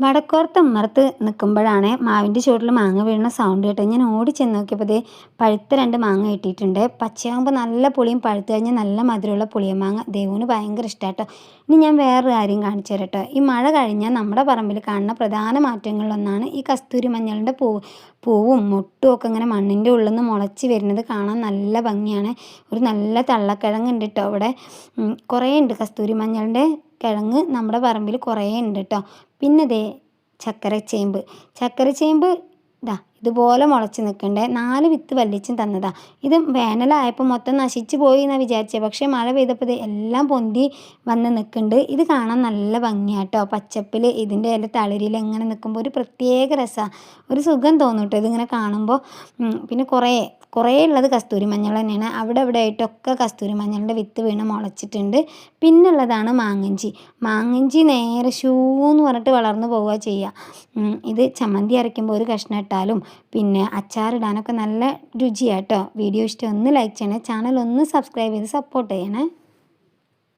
വടക്കോർത്ത് ഉമ്മറത്ത് നിൽക്കുമ്പോഴാണ് മാവിൻ്റെ ചുവട്ടിൽ മാങ്ങ വീഴുന്ന സൗണ്ട് കേട്ടത്. ഞാൻ ഓടി ചെന്ന് നോക്കിയപ്പോൾ ദേ പഴുത്ത 2 മാങ്ങ കിട്ടിയിട്ടുണ്ട്. പച്ചയാകുമ്പോൾ നല്ല പുളിയും പഴുത്ത് കഴിഞ്ഞാൽ നല്ല മധുരമുള്ള പുളിയമാങ്ങ. ദേവുന് ഭയങ്കര ഇഷ്ടമാട്ടോ. ഇനി ഞാൻ വേറൊരു കാര്യം കാണിച്ചു തരാം കേട്ടോ. ഈ മഴ കഴിഞ്ഞാൽ നമ്മുടെ പറമ്പിൽ കാണുന്ന പ്രധാന മാറ്റങ്ങളിലൊന്നാണ് ഈ കസ്തൂരി മഞ്ഞളിൻ്റെ പൂവും മൊട്ടും ഒക്കെ ഇങ്ങനെ മണ്ണിൻ്റെ ഉള്ളിൽ നിന്ന് മുളച്ച് വരുന്നത് കാണാൻ നല്ല ഭംഗിയാണ്. ഒരു നല്ല തള്ളക്കിഴങ്ങുണ്ട് കേട്ടോ അവിടെ. കുറേ ഉണ്ട് കസ്തൂരി മഞ്ഞളിൻ്റെ കിഴങ്ങ് നമ്മുടെ പറമ്പിൽ കുറേ ഉണ്ട് കേട്ടോ. പിന്നെ ദേ ചക്കരച്ചേമ്പ് ഇതാ ഇതുപോലെ മുളച്ച് നിൽക്കണ്ടേ. 4 വിത്ത് വല്യച്ഛൻ തന്നതാ. ഇത് വേനലായപ്പോൾ മൊത്തം നശിച്ചു പോയി എന്നാണ് വിചാരിച്ചത്. പക്ഷേ മഴ പെയ്തപ്പോൾ ഇത് എല്ലാം പൊന്തി വന്ന് നിൽക്കുന്നുണ്ട്. ഇത് കാണാൻ നല്ല ഭംഗിയാട്ടോ. പച്ചപ്പിൽ ഇതിൻ്റെ ഇല തളിരിൽ എങ്ങനെ നിൽക്കുമ്പോൾ ഒരു പ്രത്യേക രസമാണ്. ഒരു സുഖം തോന്നും കേട്ടോ ഇതിങ്ങനെ കാണുമ്പോൾ. പിന്നെ കുറേ ഉള്ളത് കസ്തൂരി മഞ്ഞൾ തന്നെയാണ്. അവിടെ ആയിട്ടൊക്കെ കസ്തൂരി മഞ്ഞളിൻ്റെ വിത്ത് വീണ് മുളച്ചിട്ടുണ്ട്. പിന്നുള്ളതാണ് മാങ്ങഞ്ചി നേരെ ഷൂന്ന് പറഞ്ഞിട്ട് വളർന്നു പോവുക ചെയ്യുക. ഇത് ചമ്മന്തി അരയ്ക്കുമ്പോൾ ഒരു കഷ്ണം ഇട്ടാലും പിന്നെ അച്ചാറിടാനൊക്കെ നല്ല രുചിയാട്ടോ. വീഡിയോ ഇഷ്ടം ഒന്ന് ലൈക്ക് ചെയ്യണേ, ചാനൽ ഒന്ന് സബ്സ്ക്രൈബ് ചെയ്ത് സപ്പോർട്ട് ചെയ്യണേ.